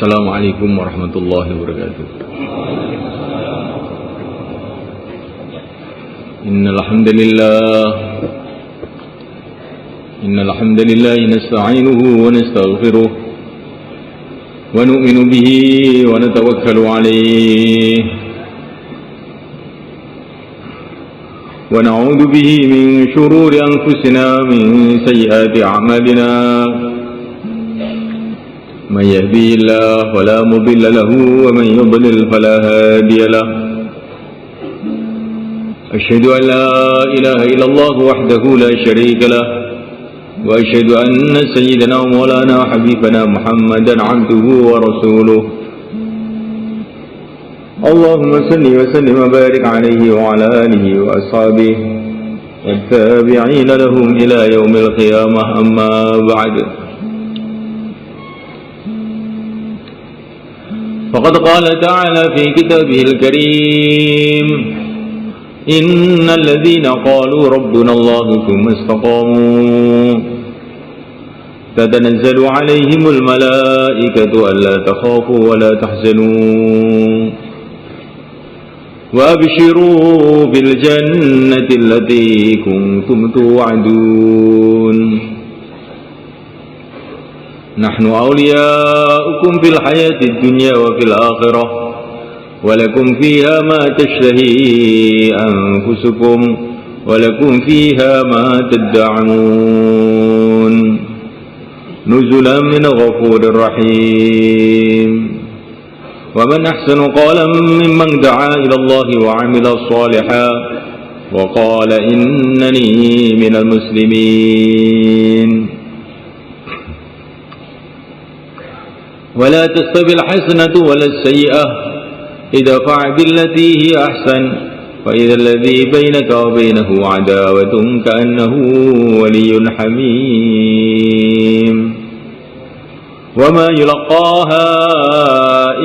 Assalamualaikum warahmatullahi wabarakatuh. Innal hamdalillah nasta'inuhu wa nastaghfiruh wa nu'minu bihi wa natawakkalu alayhi wa na'udzu bihi min shururi anfusina min sayyiati a'malina. من يهديه الله فلا مضل له ومن يضلل فلا هادي له أشهد أن لا إله إلا الله وحده لا شريك له وأشهد أن سيدنا ومولانا حبيبنا محمدا عبده ورسوله اللهم صل وسلم وبارك عليه وعلى آله وأصحابه والتابعين لهم إلى يوم القيامة أما بعد فقد قال تعالى في كتابه الكريم إن الذين قالوا ربنا الله ثم استقاموا تتنزل عليهم الملائكة ألا تخافوا ولا تحزنوا وأبشروا بالجنة التي كنتم توعدون نحن أولياؤكم في الحياة الدنيا وفي الآخرة ولكم فيها ما تشتهي أنفسكم ولكم فيها ما تدعون نزلا من غفور رحيم ومن أحسن قولا ممن دعا إلى الله وعمل صالحا وقال إنني من المسلمين ولا تستوي الحسنة ولا السيئة ادفع بالتي هي أحسن فإذا الذي بينك وبينه عداوة كأنه ولي حميم وما يلقاها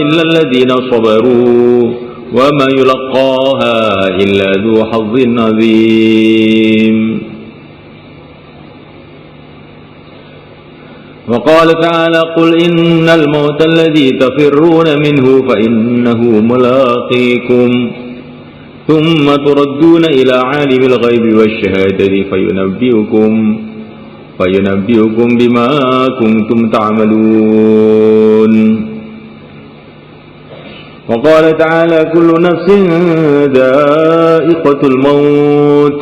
إلا الذين صبروا وما يلقاها إلا ذو حظ عظيم وقال تعالى قل إن الموت الذي تفرون منه فإنه ملاقيكم ثم تردون إلى عالم الغيب والشهادة فينبئكم بما كنتم تعملون وقال تعالى كل نفس ذائقة الموت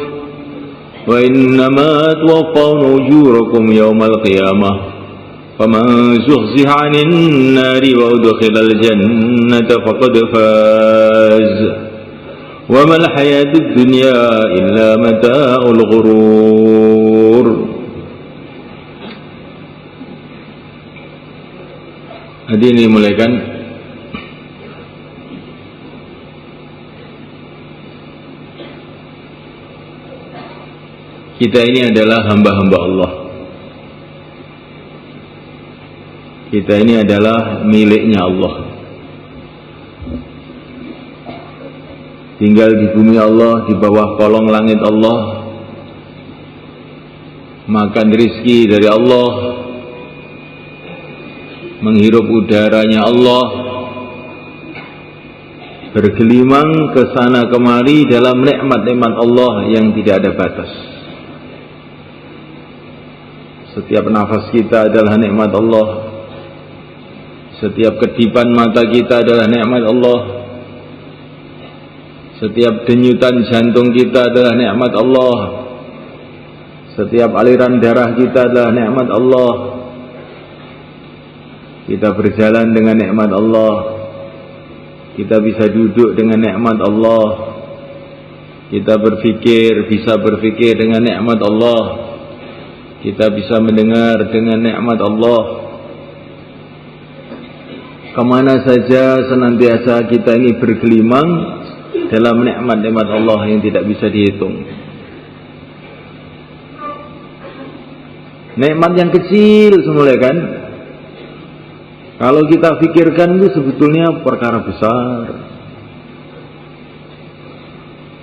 وإنما توفون أجوركم يوم القيامة فمن زحزح عن النار وأدخل الجنة فقد فاز وما الحياة الدنيا إلا متاع الغرور. Hadirin dimuliakan, kita ini adalah hamba-hamba Allah. Kita ini adalah miliknya Allah. Tinggal di bumi Allah, di bawah kolong langit Allah. Makan rizki dari Allah. Menghirup udaranya Allah. Bergelimang ke sana kemari dalam nikmat-nikmat Allah yang tidak ada batas. Setiap nafas kita adalah nikmat Allah. Setiap kedipan mata kita adalah nikmat Allah. Setiap denyutan jantung kita adalah nikmat Allah. Setiap aliran darah kita adalah nikmat Allah. Kita berjalan dengan nikmat Allah. Kita bisa duduk dengan nikmat Allah. Kita bisa berpikir dengan nikmat Allah. Kita bisa mendengar dengan nikmat Allah. Kemana saja senantiasa kita ini bergelimang dalam nikmat-nikmat Allah yang tidak bisa dihitung. Nikmat yang kecil semula kan. Kalau kita pikirkan itu sebetulnya perkara besar.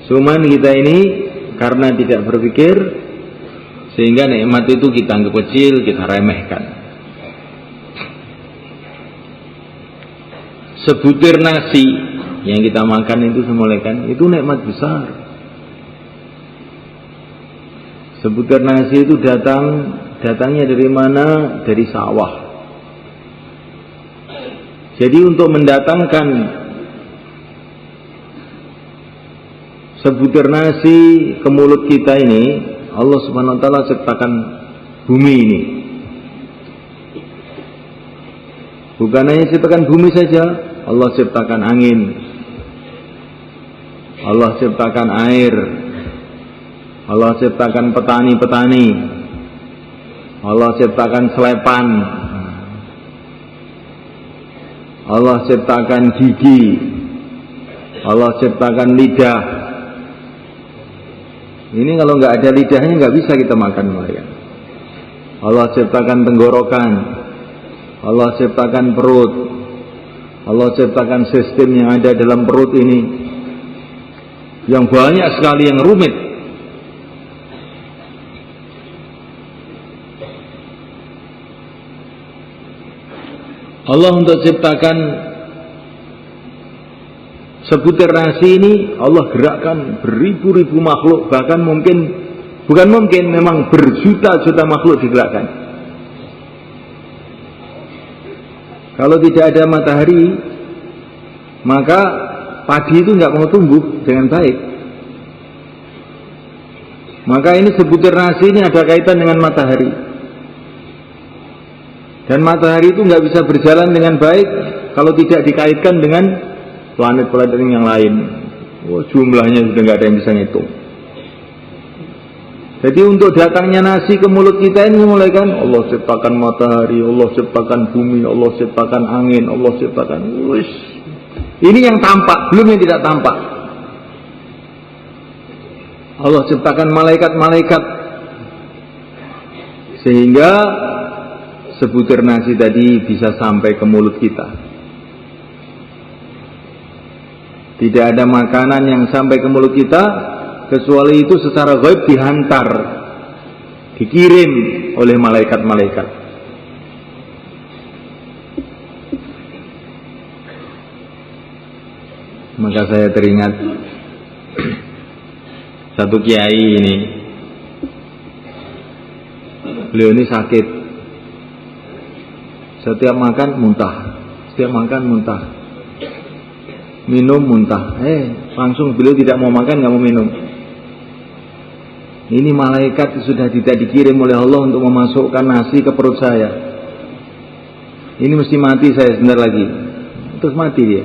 Cuman kita ini karena tidak berpikir, sehingga nikmat itu kita anggap kecil, kita remehkan. sebutir nasi yang kita makan itu semulaikan, itu nikmat besar. Sebutir nasi itu datangnya dari mana? Dari sawah. Jadi untuk mendatangkan sebutir nasi ke mulut kita ini, Allah Subhanahu wa taala ciptakan bumi ini. Bukan hanya ciptakan bumi saja, Allah ciptakan angin, Allah ciptakan air, Allah ciptakan petani-petani, Allah ciptakan selepan, Allah ciptakan gigi, Allah ciptakan lidah. Ini kalau nggak ada lidahnya nggak bisa kita makan mereka. Allah ciptakan tenggorokan, Allah ciptakan perut, Allah ciptakan sistem yang ada dalam perut ini, yang banyak sekali, yang rumit. Allah untuk ciptakan sebutir nasi ini, Allah gerakkan beribu-ribu makhluk, bahkan memang berjuta-juta makhluk digerakkan. Kalau tidak ada matahari, maka padi itu nggak mau tumbuh dengan baik. Maka ini sebutir nasi ini ada kaitan dengan matahari. Dan matahari itu nggak bisa berjalan dengan baik kalau tidak dikaitkan dengan planet-planet yang lain. Jumlahnya sudah nggak ada yang bisa ngitung. Jadi untuk datangnya nasi ke mulut kita ini memulaikan Allah ciptakan matahari, Allah ciptakan bumi, Allah ciptakan angin, Allah ciptakan ini yang tampak, belum yang tidak tampak. Allah ciptakan malaikat-malaikat sehingga sebutir nasi tadi bisa sampai ke mulut kita. Tidak ada makanan yang sampai ke mulut kita kecuali itu secara gaib dihantar, dikirim oleh malaikat-malaikat. Maka saya teringat satu kiai ini. Beliau ini sakit. Setiap makan muntah, setiap makan muntah, minum muntah. Langsung beliau tidak mau makan, nggak mau minum. Ini malaikat sudah tidak dikirim oleh Allah untuk memasukkan nasi ke perut saya. Ini mesti mati saya sebentar lagi. Terus mati dia.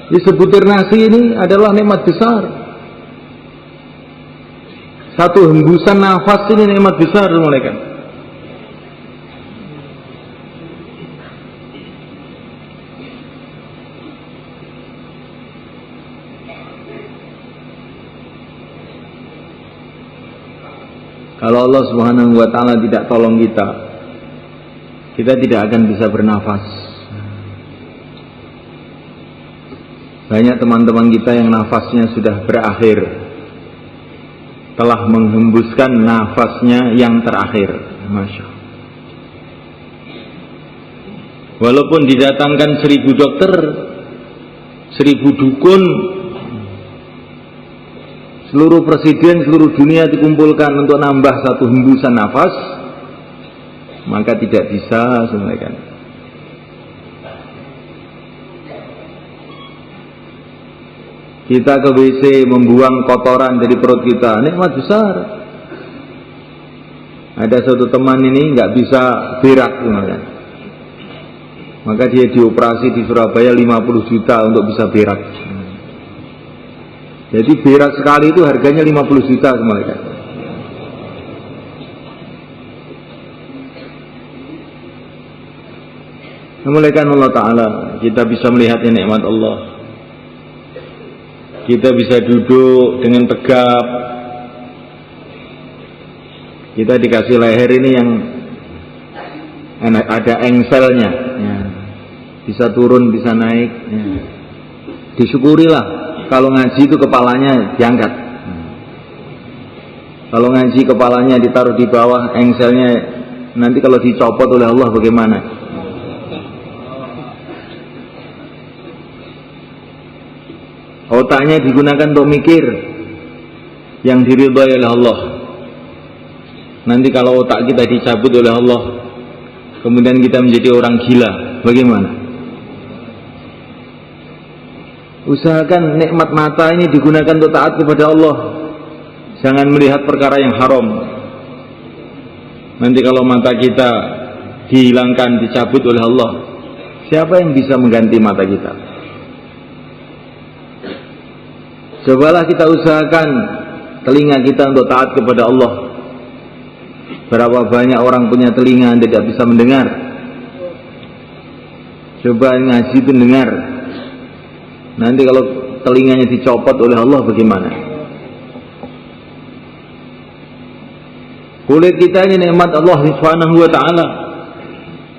Di sebutir nasi ini adalah nikmat besar. Satu hembusan nafas ini nikmat besar malaikat. Kalau Allah Subhanahu wa taala tidak tolong kita, kita tidak akan bisa bernafas. Banyak teman-teman kita yang nafasnya sudah berakhir, telah menghembuskan nafasnya yang terakhir. Masya Allah. Walaupun didatangkan 1000 dokter, 1000 dukun, seluruh presiden seluruh dunia dikumpulkan untuk nambah satu hembusan nafas, maka tidak bisa sebenarnya. Kita ke WC membuang kotoran dari perut kita, nikmat besar. Ada satu teman ini nggak bisa berak, maka dia dioperasi di Surabaya 50 juta untuk bisa berak. Jadi berak sekali itu harganya 50 juta semuanya. Memuliakan Allah Ta'ala, kita bisa melihat nikmat Allah. Kita bisa duduk dengan tegap. Kita dikasih leher ini yang ada engselnya, ya. Bisa turun, bisa naik, ya. Disyukurilah kalau ngaji itu kepalanya diangkat. Kalau ngaji kepalanya ditaruh di bawah, engselnya Nanti kalau dicopot oleh Allah bagaimana? Otaknya digunakan untuk mikir yang diridhai oleh Allah. Nanti kalau otak kita dicabut oleh Allah, kemudian kita menjadi orang gila, bagaimana? Usahakan nikmat mata ini digunakan untuk taat kepada Allah. Jangan melihat perkara yang haram. Nanti kalau mata kita dihilangkan, dicabut oleh Allah, siapa yang bisa mengganti mata kita? Cobalah kita usahakan telinga kita untuk taat kepada Allah. Berapa banyak orang punya telinga yang tidak bisa mendengar. Coba ngaji itu dengar. Nanti kalau telinganya dicopot oleh Allah bagaimana? Kulit kita ini nikmat Allah Subhanahu wa taala.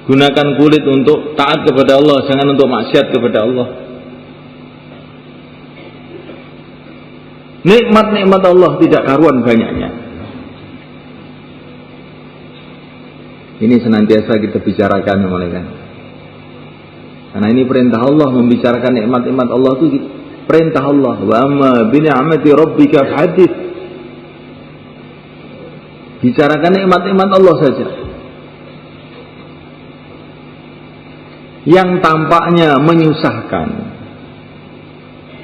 Gunakan kulit untuk taat kepada Allah, jangan untuk maksiat kepada Allah. Nikmat-nikmat Allah tidak karuan banyaknya. Ini senantiasa kita bicarakan, malaikat. Karena ini perintah Allah, membicarakan nikmat-nikmat Allah itu perintah Allah. Wa amma bi ni'mati rabbika fahadits. Bicarakan nikmat-nikmat Allah saja. Yang tampaknya menyusahkan,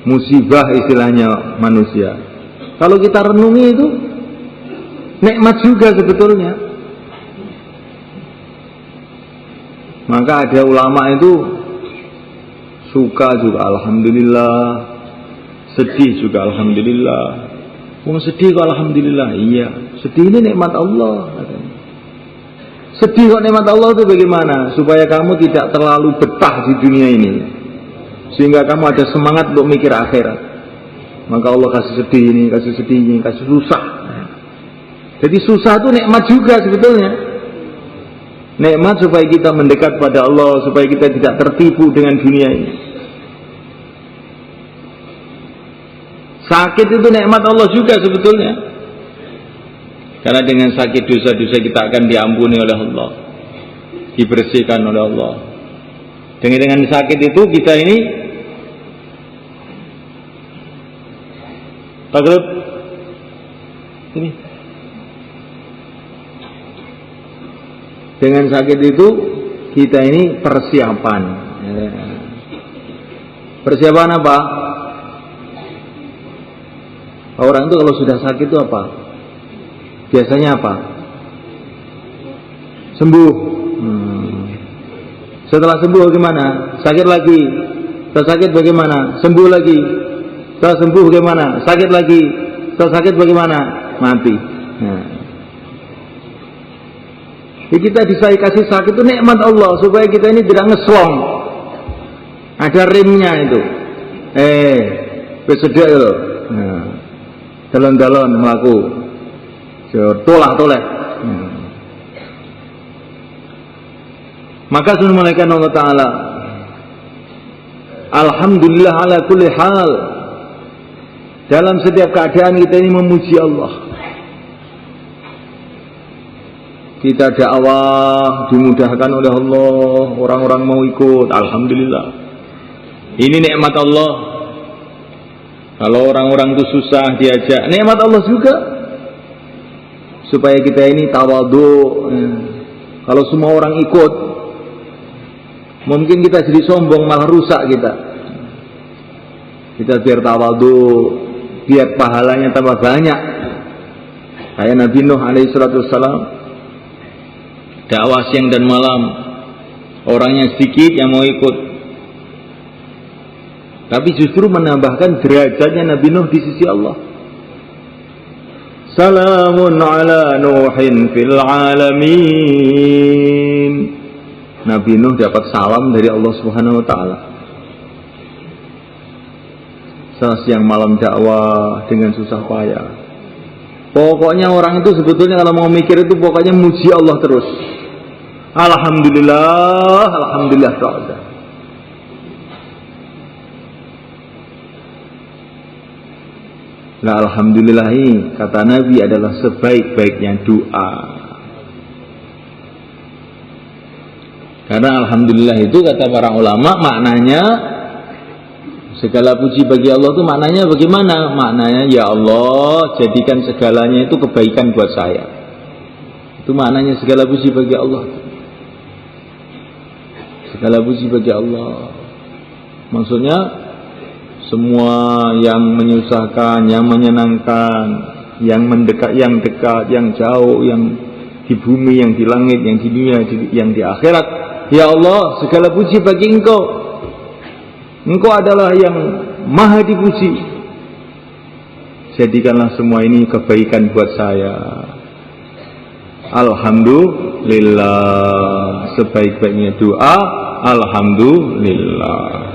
musibah istilahnya manusia. Kalau kita renungi itu nikmat juga sebetulnya. Maka ada ulama itu suka juga alhamdulillah, sedih juga alhamdulillah. Wong sedih kok alhamdulillah. Iya, sedih ini nikmat Allah katanya. Sedih kok nikmat Allah itu bagaimana? Supaya kamu tidak terlalu betah di dunia ini, sehingga kamu ada semangat untuk mikir akhirat. Maka Allah kasih sedih ini, kasih sedih ini, kasih susah. Jadi susah itu nikmat juga sebetulnya. Nikmat supaya kita mendekat pada Allah, supaya kita tidak tertipu dengan dunia ini. Sakit itu nikmat Allah juga sebetulnya. Karena dengan sakit dosa-dosa kita akan diampuni oleh Allah, dibersihkan oleh Allah. Dengan sakit itu kita ini Pak ini. Dengan sakit itu kita ini persiapan. Persiapan apa? Orang itu kalau sudah sakit itu apa? Biasanya apa? Sembuh. Setelah sembuh bagaimana? Sakit lagi. Setelah sakit bagaimana? Sembuh lagi. Setelah sembuh bagaimana? Sakit lagi. Setelah sakit bagaimana? Mati. Jadi kita dikasih sakit itu nikmat Allah supaya kita ini tidak ngeslong. Ada remnya itu. Besedak itu. Dalon-dalon melaku. Tolak-tolak. Maka sunnah malaikat Allah Ta'ala, alhamdulillah ala kulli hal. Dalam setiap keadaan kita ini memuji Allah. Kita dakwah dimudahkan oleh Allah, orang-orang mau ikut, alhamdulillah. Ini nikmat Allah. Kalau orang-orang itu susah diajak, nikmat Allah juga. Supaya kita ini tawadhu. Kalau semua orang ikut, mungkin kita jadi sombong, malah rusak kita. Kita biar tawadhu, biar pahalanya tambah banyak. Kayak Nabi Nuh alaihi salatu wassalam, dakwah siang dan malam, orangnya sedikit yang mau ikut, tapi justru menambahkan derajatnya Nabi Nuh di sisi Allah. Salamun ala Nuhin fil alamin. Nabi Nuh dapat salam dari Allah Subhanahu wa taala. Siang malam dakwah dengan susah payah. Pokoknya orang itu sebetulnya kalau mau mikir itu pokoknya muji Allah terus. Alhamdulillah, alhamdulillah ta'ala. Nah, alhamdulillah ini kata Nabi adalah sebaik-baiknya doa. Karena alhamdulillah itu kata para ulama maknanya segala puji bagi Allah itu maknanya bagaimana? Maknanya ya Allah jadikan segalanya itu kebaikan buat saya. Itu maknanya segala puji bagi Allah. Segala puji bagi Allah. Maksudnya semua yang menyusahkan, yang menyenangkan, yang mendekat, yang dekat, yang jauh, yang di bumi, yang di langit, yang di dunia, yang di akhirat. Ya Allah, segala puji bagi Engkau. Engkau adalah yang maha dipuji. Jadikanlah semua ini kebaikan buat saya. Alhamdulillah. Sebaik-baiknya doa, alhamdulillah.